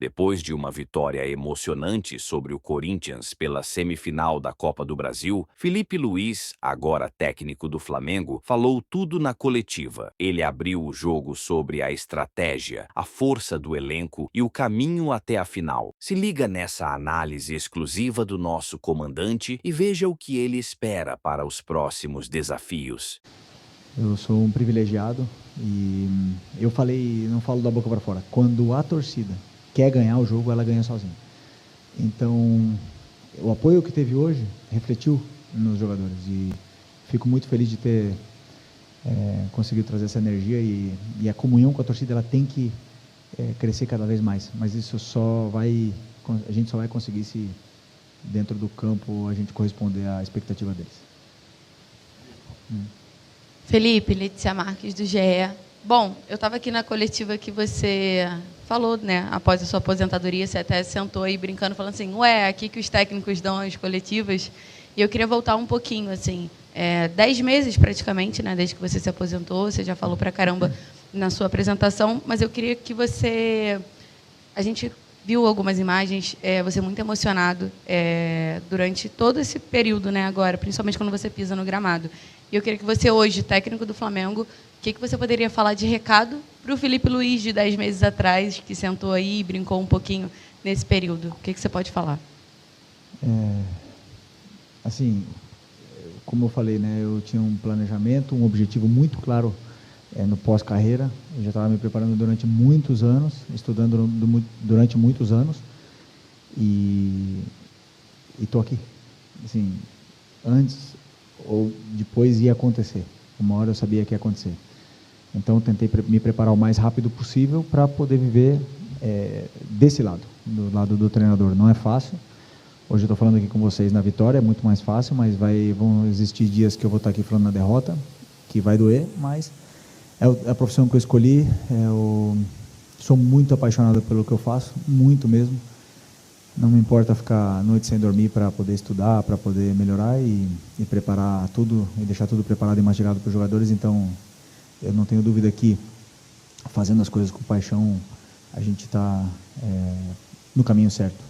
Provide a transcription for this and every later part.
Depois de uma vitória emocionante sobre o Corinthians pela semifinal da Copa do Brasil, Felipe Luiz, agora técnico do Flamengo, falou tudo na coletiva. Ele abriu o jogo sobre a estratégia, a força do elenco e o caminho até a final. Se liga nessa análise exclusiva do nosso comandante e veja o que ele espera para os próximos desafios. Eu sou um privilegiado e eu falei, não falo da boca para fora, quando a torcida quer ganhar o jogo, ela ganha sozinha. Então, o apoio que teve hoje refletiu nos jogadores e fico muito feliz de ter conseguido trazer essa energia e a comunhão com a torcida ela tem que crescer cada vez mais, mas isso a gente só vai conseguir se dentro do campo a gente corresponder à expectativa deles. Felipe, Letícia Marques, do GE. Bom, eu estava aqui na coletiva que você falou, né, após a sua aposentadoria, você até sentou aí brincando, falando assim, ué, aqui que os técnicos dão as coletivas, e eu queria voltar um pouquinho, assim, 10 meses praticamente, né, desde que você se aposentou, você já falou pra caramba na sua apresentação, mas eu queria que a gente viu algumas imagens, você muito emocionado durante todo esse período, né, agora, principalmente quando você pisa no gramado. E eu queria que você, hoje, técnico do Flamengo, o que você poderia falar de recado para o Felipe Luiz, de 10 meses atrás, que sentou aí e brincou um pouquinho nesse período? O que você pode falar? Assim, como eu falei, né, eu tinha um planejamento, um objetivo muito claro no pós-carreira. Eu já estava me preparando durante muitos anos, estudando durante muitos anos, e estou aqui. Assim, antes ou depois ia acontecer. Uma hora eu sabia que ia acontecer. Então, eu tentei me preparar o mais rápido possível para poder viver desse lado, do lado do treinador. Não é fácil. Hoje eu estou falando aqui com vocês na vitória, é muito mais fácil, mas vão existir dias que eu vou estar aqui falando na derrota, que vai doer, mas é a profissão que eu escolhi. Sou muito apaixonado pelo que eu faço, muito mesmo. Não me importa ficar a noite sem dormir para poder estudar, para poder melhorar e preparar tudo, e deixar tudo preparado e mastigado para os jogadores. Então, eu não tenho dúvida que, fazendo as coisas com paixão, a gente está no caminho certo.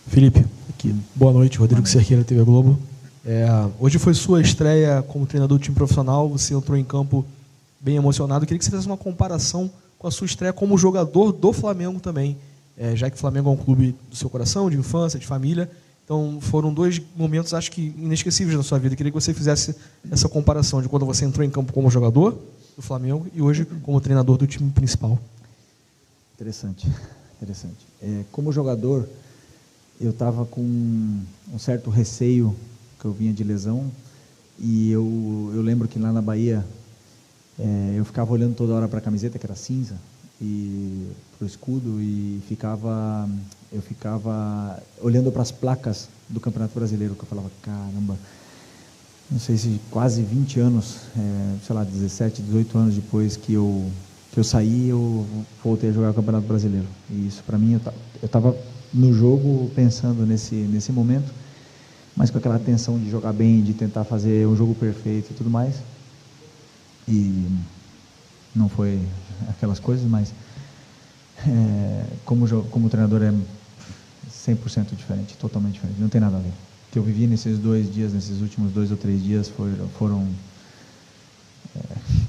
Felipe, aqui. Boa noite, Rodrigo Cerqueira, TV Globo. Hoje foi sua estreia como treinador do time profissional, você entrou em campo bem emocionado. Eu queria que você fizesse uma comparação com a sua estreia como jogador do Flamengo também. Já que o Flamengo é um clube do seu coração, de infância, de família. Então, foram 2 momentos, acho que, inesquecíveis na sua vida. Eu queria que você fizesse essa comparação de quando você entrou em campo como jogador do Flamengo e hoje como treinador do time principal. Interessante. Como jogador, eu estava com um certo receio, que eu vinha de lesão, e eu lembro que lá na Bahia, eu ficava olhando toda hora para a camiseta, que era cinza, e para o escudo, e eu ficava olhando para as placas do Campeonato Brasileiro, que eu falava, caramba, não sei se quase 20 anos, sei lá, 17, 18 anos depois que eu saí, eu voltei a jogar o Campeonato Brasileiro. E isso, para mim, eu estava no jogo pensando nesse momento, mas com aquela tensão de jogar bem, de tentar fazer um jogo perfeito e tudo mais. E não foi aquelas coisas, mas como treinador é 100% diferente, totalmente diferente, não tem nada a ver. O que eu vivi nesses últimos 2 ou 3 dias foram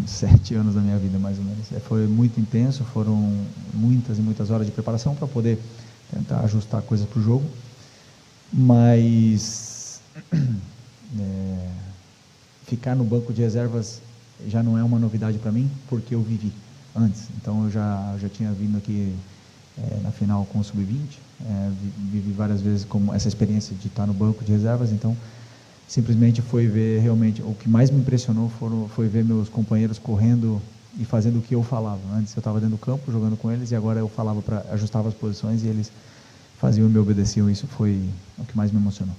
7 anos da minha vida, mais ou menos. Foi muito intenso, foram muitas e muitas horas de preparação para poder tentar ajustar coisas para o jogo, mas ficar no banco de reservas já não é uma novidade para mim, porque eu vivi antes. Então, eu já tinha vindo aqui na final com o Sub-20, vivi várias vezes como essa experiência de estar no banco de reservas. Então, simplesmente foi ver realmente, o que mais me impressionou foi ver meus companheiros correndo e fazendo o que eu falava. Antes eu estava dentro do campo jogando com eles, e agora eu falava, ajustava as posições e eles faziam e me obedeciam. Isso foi o que mais me emocionou.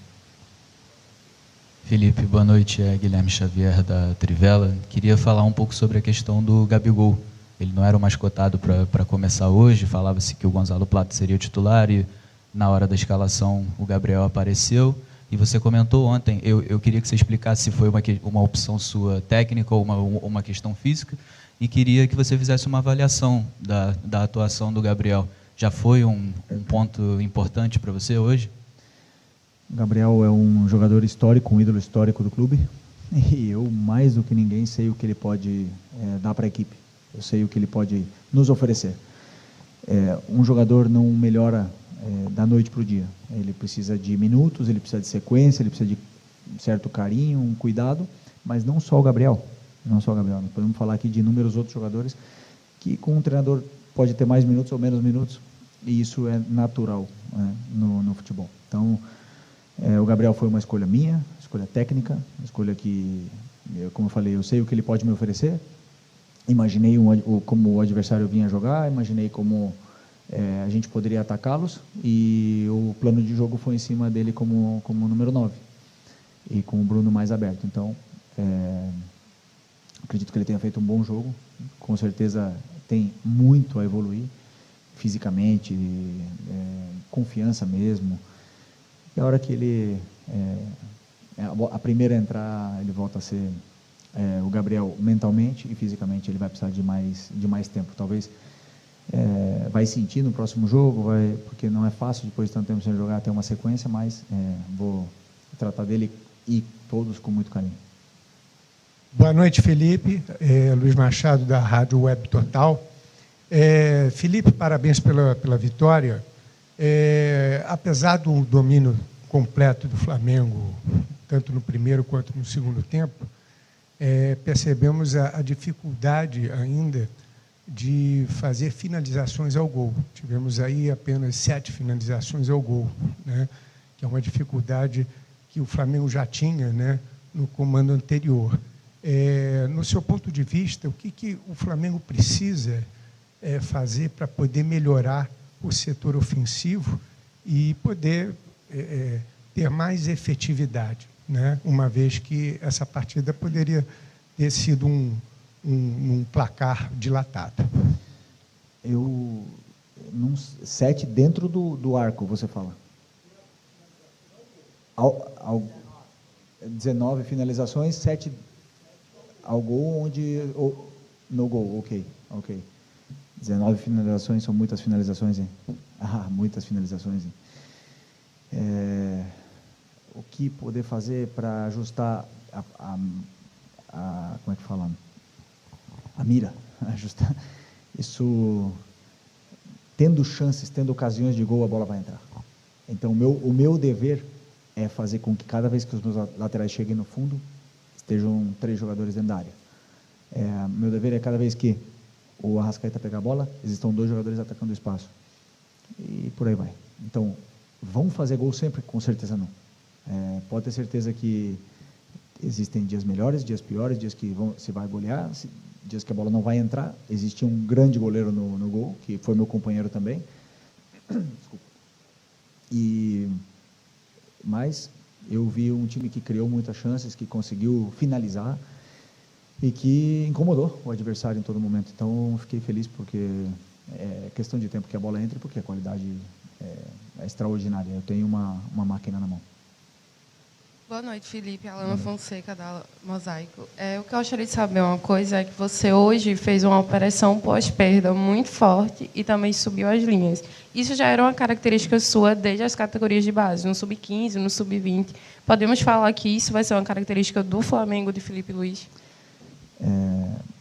Felipe, boa noite, Guilherme Xavier da Trivela. Queria falar um pouco sobre a questão do Gabigol. Ele não era o mais cotado para começar hoje, falava-se que o Gonzalo Plata seria o titular e na hora da escalação o Gabriel apareceu. E você comentou ontem, eu queria que você explicasse se foi uma opção sua técnica ou uma questão física, e queria que você fizesse uma avaliação da atuação do Gabriel. já foi um ponto importante para você hoje? O Gabriel é um jogador histórico, um ídolo histórico do clube, e eu, mais do que ninguém, sei o que ele pode dar para a equipe. Eu sei o que ele pode nos oferecer. Um jogador não melhora da noite para o dia. Ele precisa de minutos, ele precisa de sequência, ele precisa de um certo carinho, um cuidado, mas não só o Gabriel. Não só o Gabriel. Nós podemos falar aqui de inúmeros outros jogadores que com um treinador pode ter mais minutos ou menos minutos, e isso é natural, né, no futebol. Então, o Gabriel foi uma escolha minha, escolha técnica, uma escolha que, como eu falei, eu sei o que ele pode me oferecer. Imaginei como o adversário vinha jogar, imaginei como a gente poderia atacá-los, e o plano de jogo foi em cima dele como número 9, e com o Bruno mais aberto. Então, acredito que ele tenha feito um bom jogo, com certeza tem muito a evoluir, fisicamente, confiança mesmo. E a hora que ele, a primeira a entrar, ele volta a ser o Gabriel mentalmente, e fisicamente ele vai precisar de mais tempo. Talvez vai sentir no próximo jogo, porque não é fácil, depois de tanto tempo sem jogar, ter uma sequência, mas vou tratar dele e todos com muito carinho. Boa noite, Felipe. Luiz Machado, da Rádio Web Total. Felipe, parabéns pela vitória. Apesar do domínio completo do Flamengo, tanto no primeiro quanto no segundo tempo, percebemos a dificuldade ainda de fazer finalizações ao gol. Tivemos aí apenas 7 finalizações ao gol, né? Que é uma dificuldade que o Flamengo já tinha, né, no comando anterior. No seu ponto de vista, o que o Flamengo precisa fazer para poder melhorar o setor ofensivo e poder ter mais efetividade, né? Uma vez que essa partida poderia ter sido um placar dilatado? 7 dentro do arco, você fala? 19 finalizações, 7 ao gol, no gol, ok. 19 finalizações, são muitas finalizações, hein? Muitas finalizações, hein? O que poder fazer para ajustar como é que fala? A mira, ajustar isso, tendo chances, tendo ocasiões de gol, a bola vai entrar. Então, o meu dever é fazer com que cada vez que os meus laterais cheguem no fundo, estejam 3 jogadores dentro da área. Meu dever é cada vez que o Arrascaeta pegar a bola, existam 2 jogadores atacando o espaço. E por aí vai. Então, vão fazer gol sempre? Com certeza não. Pode ter certeza que existem dias melhores, dias piores, dias que se vai golear, dias que a bola não vai entrar. Existe um grande goleiro no gol, que foi meu companheiro também. Desculpa. Mas eu vi um time que criou muitas chances, que conseguiu finalizar e que incomodou o adversário em todo momento. Então, fiquei feliz porque é questão de tempo que a bola entre, porque a qualidade é extraordinária. Eu tenho uma máquina na mão. Boa noite, Felipe. Alana Fonseca, da Mosaico. O que eu gostaria de saber uma coisa é que você hoje fez uma operação pós-perda muito forte e também subiu as linhas. Isso já era uma característica sua desde as categorias de base, no sub-15, no sub-20. Podemos falar que isso vai ser uma característica do Flamengo de Filipe Luís?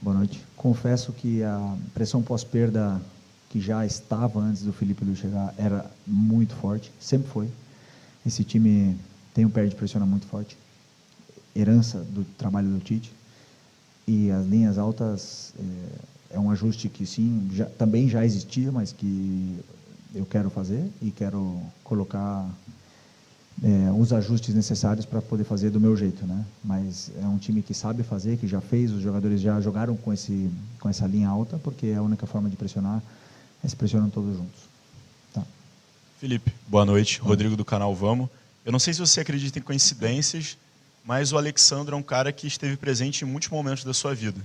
Boa noite. Confesso que a pressão pós-perda que já estava antes do Filipe Luís chegar era muito forte, sempre foi. Esse time tem um pé de pressiona muito forte, herança do trabalho do Tite, e as linhas altas é um ajuste que sim, também já existia, mas que eu quero fazer e quero colocar os ajustes necessários para poder fazer do meu jeito, né? Mas é um time que sabe fazer, que já fez, os jogadores já jogaram com essa linha alta, porque é a única forma de pressionar, se pressionam todos juntos. Tá. Felipe, boa noite. Rodrigo do canal Vamos. Eu não sei se você acredita em coincidências, mas o Alexandre é um cara que esteve presente em muitos momentos da sua vida.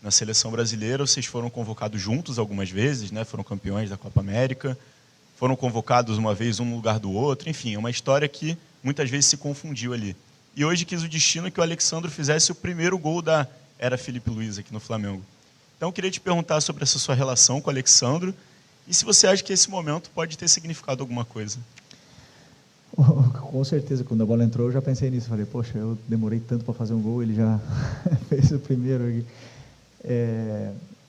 Na seleção brasileira, vocês foram convocados juntos algumas vezes, né? Foram campeões da Copa América, foram convocados uma vez um no lugar do outro, enfim, é uma história que muitas vezes se confundiu ali. E hoje quis o destino que o Alexandre fizesse o primeiro gol da era Filipe Luís aqui no Flamengo. Então, eu queria te perguntar sobre essa sua relação com o Alexandre E se você acha que esse momento pode ter significado alguma coisa? Com certeza, quando a bola entrou, eu já pensei nisso. Falei, poxa, eu demorei tanto para fazer um gol, ele já fez o primeiro aqui.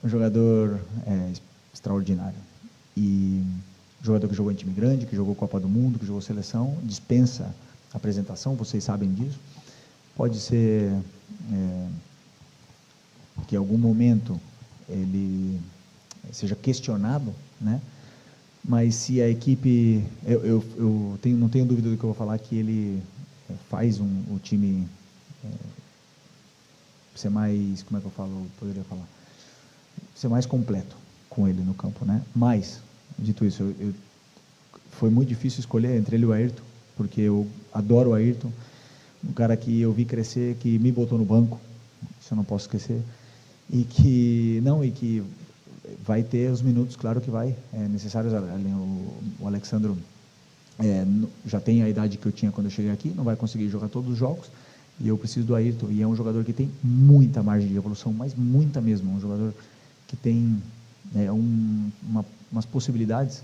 Um jogador extraordinário. E jogador que jogou em time grande, que jogou Copa do Mundo, que jogou seleção, dispensa apresentação, vocês sabem disso. Pode ser que em algum momento ele seja questionado, né? Mas se a equipe, não tenho dúvida do que eu vou falar, que ele faz o time ser mais, como é que eu falo, poderia falar, ser mais completo com ele no campo, né? Mas, dito isso, foi muito difícil escolher entre ele e o Ayrton, porque eu adoro o Ayrton, um cara que eu vi crescer, que me botou no banco, isso eu não posso esquecer, e que vai ter os minutos, claro que vai, necessários. O Alexandro já tem a idade que eu tinha quando eu cheguei aqui, não vai conseguir jogar todos os jogos, e eu preciso do Ayrton, e é um jogador que tem muita margem de evolução, mas muita mesmo, um jogador que tem umas possibilidades,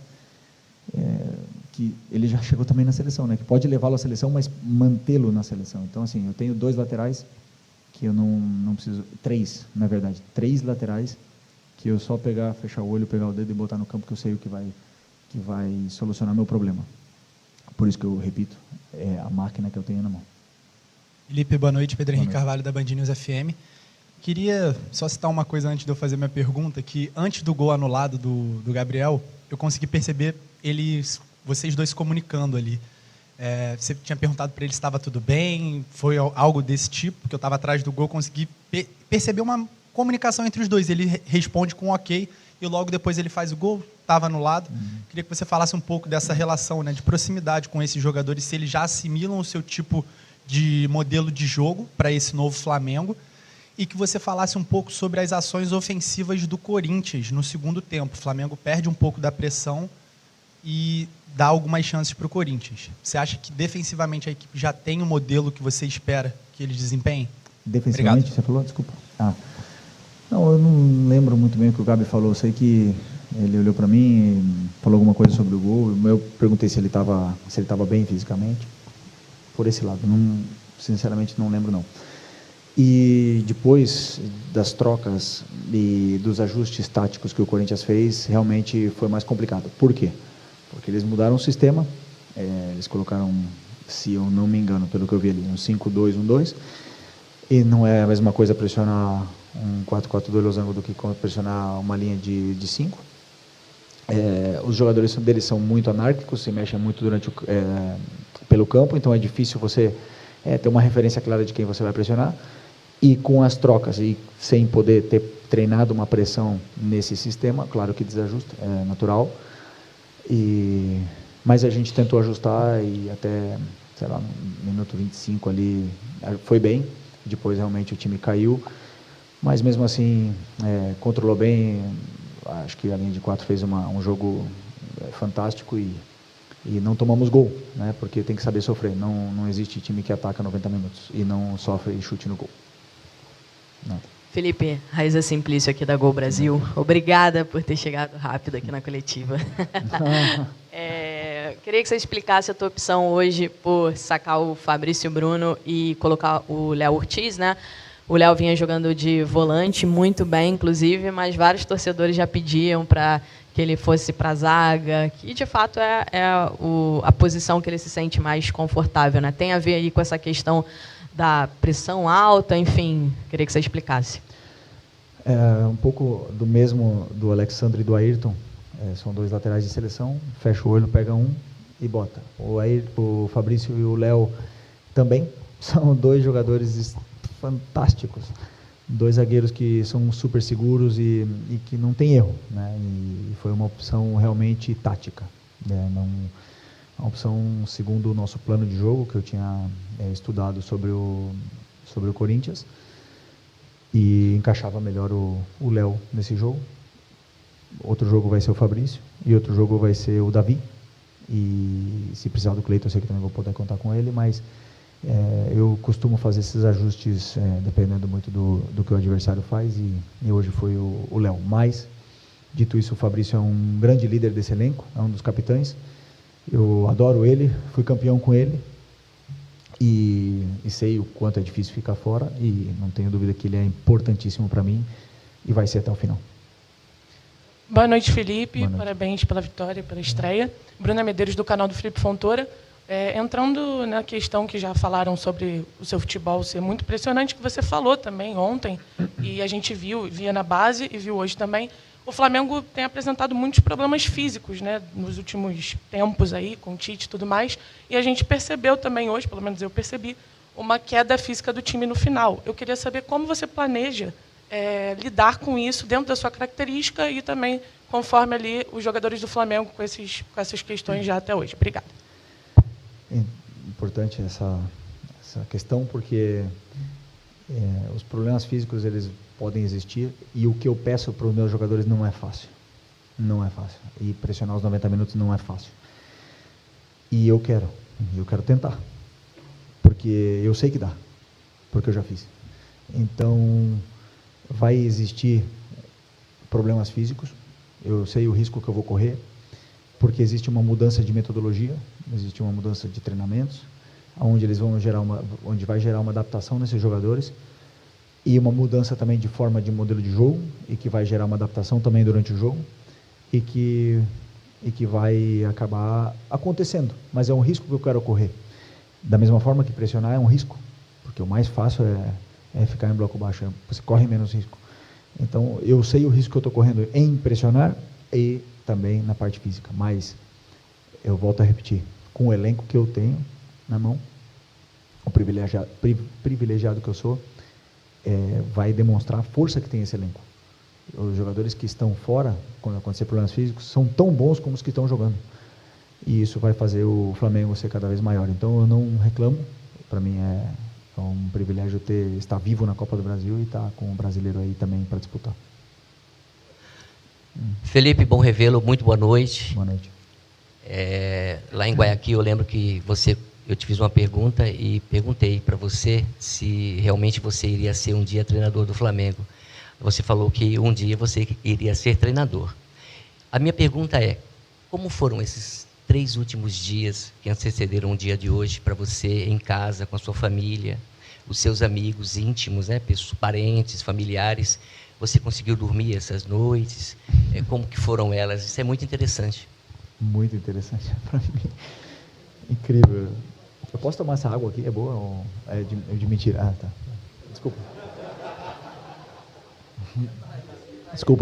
que ele já chegou também na seleção, né? Que pode levá-lo à seleção, mas mantê-lo na seleção. Então, assim, eu tenho 2 laterais que eu não preciso, 3, na verdade, 3 laterais que eu só fechar o olho, pegar o dedo e botar no campo, que eu sei o que vai solucionar meu problema. Por isso que eu repito, é a máquina que eu tenho na mão. Felipe, boa noite. Pedro Henrique Carvalho, da Band News FM. Queria só citar uma coisa antes de eu fazer minha pergunta, que antes do gol anulado do Gabriel, eu consegui perceber vocês dois se comunicando ali. Você tinha perguntado para ele se estava tudo bem, foi algo desse tipo, que eu estava atrás do gol, consegui perceber uma comunicação entre os dois. Ele responde com ok, e logo depois ele faz o gol, estava anulado. Queria que você falasse um pouco dessa relação, né, de proximidade com esses jogadores, se eles já assimilam o seu tipo de modelo de jogo para esse novo Flamengo, e que você falasse um pouco sobre as ações ofensivas do Corinthians no segundo tempo. O Flamengo perde um pouco da pressão e dá algumas chances para o Corinthians. Você acha que defensivamente a equipe já tem o modelo que você espera que eles desempenhem? Defensivamente, obrigado. Você falou? Desculpa. Não, eu não lembro muito bem o que o Gabi falou. Eu sei que ele olhou para mim e falou alguma coisa sobre o gol. Eu perguntei se ele estava bem fisicamente. Por esse lado, sinceramente não lembro não. E depois das trocas e dos ajustes táticos que o Corinthians fez, realmente foi mais complicado. Por quê? Porque eles mudaram o sistema, eles colocaram, se eu não me engano, pelo que eu vi ali, um 5-2-1-2, e não é a mesma coisa pressionar um 4-4-2 losango do que pressionar uma linha de 5. Os jogadores deles são muito anárquicos, se mexem muito pelo campo, então é difícil você ter uma referência clara de quem você vai pressionar. E com as trocas e sem poder ter treinado uma pressão nesse sistema, claro que desajusta, é natural. Mas a gente tentou ajustar e até, sei lá, no minuto 25 ali foi bem. Depois realmente o time caiu, mas mesmo assim controlou bem. Acho que a linha de 4 fez um jogo fantástico e não tomamos gol, né? Porque tem que saber sofrer. Não existe time que ataca 90 minutos e não sofre chute no gol. Não. Felipe, Raíza Simplício aqui da Gol Brasil. Obrigada por ter chegado rápido aqui na coletiva. Queria que você explicasse a tua opção hoje por sacar o Fabrício Bruno e colocar o Léo Ortiz, né? O Léo vinha jogando de volante muito bem, inclusive, mas vários torcedores já pediam para que ele fosse para a zaga, que de fato é a posição que ele se sente mais confortável, né? Tem a ver aí com essa questão da pressão alta, enfim, queria que você explicasse. Um pouco do mesmo do Alexandre e do Ayrton, são 2 laterais de seleção, fecha o olho, pega um e bota. O Fabrício e o Léo também são 2 jogadores fantásticos, 2 zagueiros que são super seguros e que não tem erro, né? E foi uma opção realmente tática, né? Uma opção segundo o nosso plano de jogo, que eu tinha estudado sobre o Corinthians, e encaixava melhor o Léo nesse jogo. Outro jogo vai ser o Fabrício, e outro jogo vai ser o Davi, e se precisar do Cleiton, eu sei que também vou poder contar com ele, mas eu costumo fazer esses ajustes dependendo muito do que o adversário faz, e hoje foi o Léo. Mas Dito isso, o Fabrício é um grande líder desse elenco, é um dos capitães. Eu adoro ele, fui campeão com ele e sei o quanto é difícil ficar fora e não tenho dúvida que ele é importantíssimo para mim e vai ser até o final. Boa noite, Felipe. Boa noite. Parabéns pela vitória, pela estreia. Bruna Medeiros, do canal do Felipe Fontoura. Entrando na questão que já falaram sobre o seu futebol ser muito impressionante, que você falou também ontem, e a gente via na base e viu hoje também, o Flamengo tem apresentado muitos problemas físicos, né, nos últimos tempos aí, com o Tite e tudo mais, e a gente percebeu também hoje, pelo menos eu percebi, uma queda física do time no final. Eu queria saber como você planeja lidar com isso dentro da sua característica e também conforme ali os jogadores do Flamengo com essas questões já até hoje. Obrigada. É importante essa questão porque os problemas físicos eles podem existir e o que eu peço para os meus jogadores não é fácil. Não é fácil. E pressionar os 90 minutos não é fácil. E eu quero tentar. Porque eu sei que dá. Porque eu já fiz. Então, vai existir problemas físicos. Eu sei o risco que eu vou correr. Porque existe uma mudança de metodologia, existe uma mudança de treinamentos, onde vai gerar uma adaptação nesses jogadores e uma mudança também de forma de modelo de jogo e que vai gerar uma adaptação também durante o jogo e que vai acabar acontecendo, mas é um risco que eu quero correr. Da mesma forma que pressionar é um risco, porque o mais fácil é ficar em bloco baixo, você corre menos risco. Então, eu sei o risco que eu estou correndo em pressionar e também na parte física, mas eu volto a repetir, com o elenco que eu tenho na mão, o privilegiado que eu sou, vai demonstrar a força que tem esse elenco. Os jogadores que estão fora, quando acontecer problemas físicos, são tão bons como os que estão jogando. E isso vai fazer o Flamengo ser cada vez maior. Então eu não reclamo, para mim é um privilégio estar vivo na Copa do Brasil e estar com o brasileiro aí também para disputar. Felipe, bom revê-lo, muito boa noite. Boa noite. Lá em Guayaquil, eu lembro que eu te fiz uma pergunta e perguntei para você se realmente você iria ser um dia treinador do Flamengo. Você falou que um dia você iria ser treinador. A minha pergunta é, como foram esses 3 últimos dias que antecederam o dia de hoje para você em casa, com a sua família, os seus amigos íntimos, né, parentes, familiares? Você conseguiu dormir essas noites? Como que foram elas? Isso é muito interessante. Muito interessante para mim. Incrível. Eu posso tomar essa água aqui? É boa ou é de mentira? Ah, tá. Desculpa.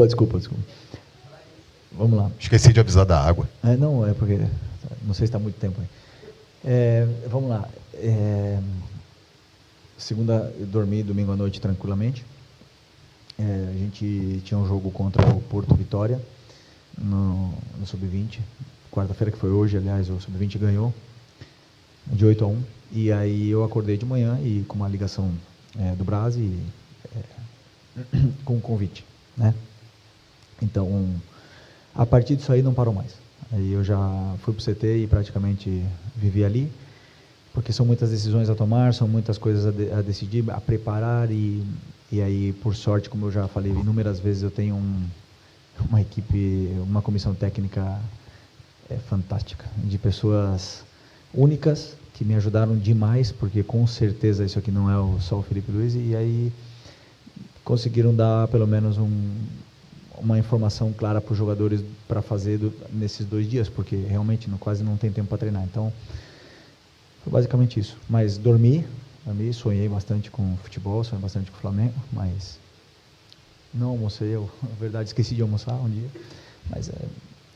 Desculpa. Vamos lá. Esqueci de avisar da água. Não, é porque não sei se está muito tempo aí. Vamos lá. Segunda, eu dormi domingo à noite tranquilamente. A gente tinha um jogo contra o Porto Vitória no Sub-20. Quarta-feira, que foi hoje, aliás, o Sub-20 ganhou de 8-1. E aí eu acordei de manhã e com uma ligação do Brás e com um convite, né? Então, a partir disso aí não parou mais. Aí eu já fui para o CT e praticamente vivi ali, porque são muitas decisões a tomar, são muitas coisas a decidir, a preparar e aí, por sorte, como eu já falei inúmeras vezes, eu tenho uma equipe, uma comissão técnica fantástica, de pessoas únicas que me ajudaram demais, porque com certeza isso aqui não é só o Felipe Luiz, e aí conseguiram dar pelo menos uma informação clara para os jogadores para fazer nesses 2 dias, porque realmente quase não tem tempo para treinar. Então, foi basicamente isso. Mas dormi, sonhei bastante com futebol, sonhei bastante com o Flamengo, mas não almocei, na verdade esqueci de almoçar um dia, mas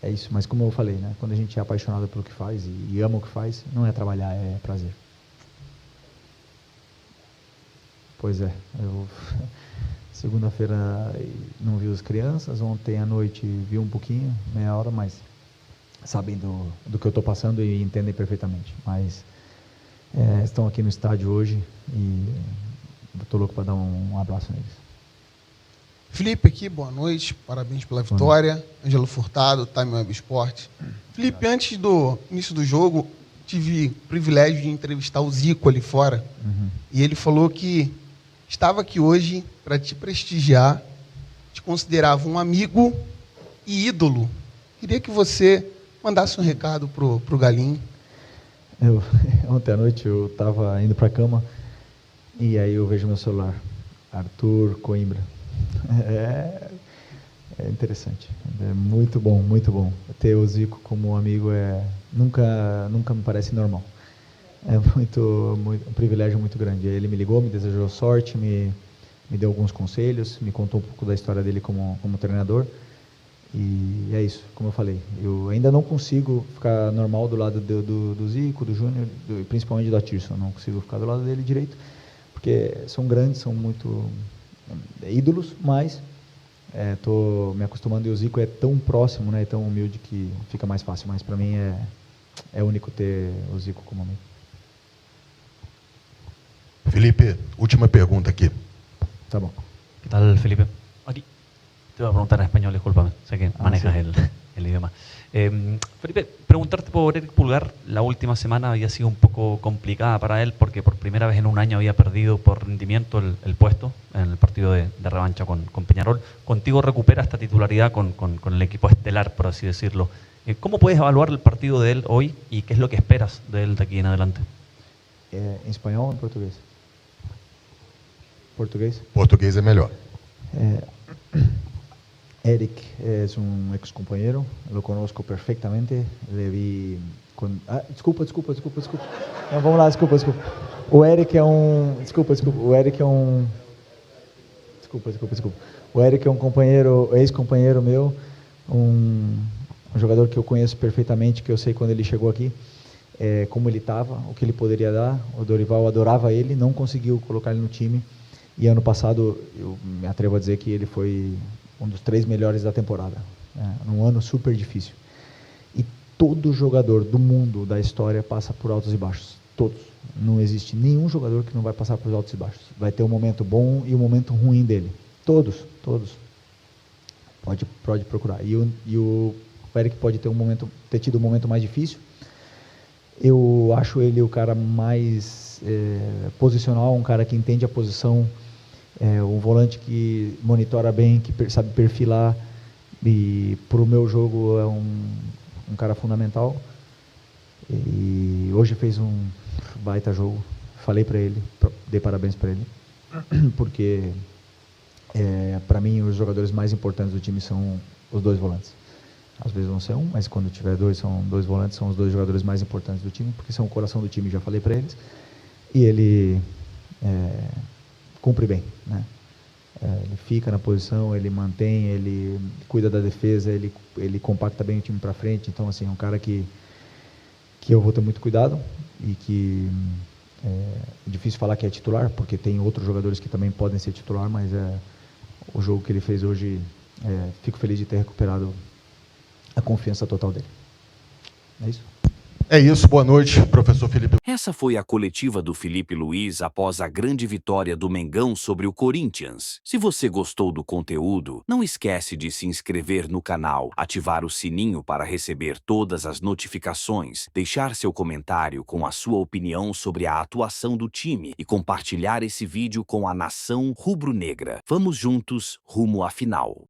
é isso. Mas como eu falei, né, quando a gente é apaixonado pelo que faz e ama o que faz, não é trabalhar, é prazer. Pois é, eu segunda-feira não vi as crianças, ontem à noite vi um pouquinho, meia hora, mas sabem do que eu estou passando e entendem perfeitamente. Mas estão aqui no estádio hoje e estou louco para dar um abraço neles. Felipe aqui, boa noite, parabéns pela vitória. Ângelo Furtado, Time Web Esporte. Felipe, antes do início do jogo, tive o privilégio de entrevistar o Zico ali fora. E ele falou que estava aqui hoje para te prestigiar, te considerava um amigo e ídolo. Queria que você mandasse um recado pro Galinho. Ontem à noite eu estava indo para a cama e aí eu vejo meu celular, Arthur Coimbra. É interessante, é muito bom, muito bom. Ter o Zico como amigo nunca me parece normal. É um privilégio muito grande. Ele me ligou, me desejou sorte, me deu alguns conselhos, me contou um pouco da história dele como treinador. E é isso, como eu falei, eu ainda não consigo ficar normal do lado do Zico, do Júnior, principalmente do Atirson, não consigo ficar do lado dele direito, porque são grandes, são muito ídolos, mas estou me acostumando, e o Zico é tão próximo, né, tão humilde que fica mais fácil, mas para mim é único ter o Zico como amigo. Felipe, última pergunta aqui. Tá bom. ¿Qué tal, Felipe? Aquí. Te voy a preguntar en español, discúlpame, sé que manejas sí. el idioma. Felipe, preguntarte por Eric Pulgar. La última semana había sido un poco complicada para él porque por primera vez en un año había perdido por rendimiento el puesto en el partido de revancha con Peñarol. Contigo recupera esta titularidad con el equipo estelar, por así decirlo. ¿Cómo puedes evaluar el partido de él hoy y qué es lo que esperas de él de aquí en adelante? ¿En español o en portugués? ¿Portugués? Portugués es mejor. Eric es un ex compañero, lo conozco perfectamente, le vi con... desculpa. Não, vamos lá, desculpa. O Eric é um... Desculpa. O Eric é um... Desculpa. O Eric é um companheiro, ex-companheiro meu, um jogador que eu conheço perfeitamente, que eu sei quando ele chegou aqui, como ele estava, o que ele poderia dar. O Dorival adorava ele, não conseguiu colocar ele no time. E ano passado, eu me atrevo a dizer que ele foi um dos 3 melhores da temporada. Num ano super difícil. E todo jogador do mundo, da história, passa por altos e baixos. Todos. Não existe nenhum jogador que não vai passar por altos e baixos. Vai ter um momento bom e um momento ruim dele. Todos. Pode procurar. E o Eric pode ter tido um momento mais difícil. Eu acho ele o cara mais posicional, um cara que entende a posição, um volante que monitora bem, que sabe perfilar, e para o meu jogo é um cara fundamental. E hoje fez um baita jogo. Falei para ele, dei parabéns para ele, porque para mim os jogadores mais importantes do time são os 2 volantes. Às vezes vão ser um, mas quando tiver 2, são 2 volantes, são os 2 jogadores mais importantes do time, porque são o coração do time, já falei para eles. E ele cumpre bem, né? Ele fica na posição, ele mantém, ele cuida da defesa, ele compacta bem o time para frente. Então, assim, é um cara que eu vou ter muito cuidado e que é difícil falar que é titular, porque tem outros jogadores que também podem ser titular, mas o jogo que ele fez hoje, fico feliz de ter recuperado a confiança total dele. É isso? É isso, boa noite, professor Felipe. Essa foi a coletiva do Felipe Luiz após a grande vitória do Mengão sobre o Corinthians. Se você gostou do conteúdo, não esquece de se inscrever no canal, ativar o sininho para receber todas as notificações, deixar seu comentário com a sua opinião sobre a atuação do time e compartilhar esse vídeo com a nação rubro-negra. Vamos juntos rumo à final.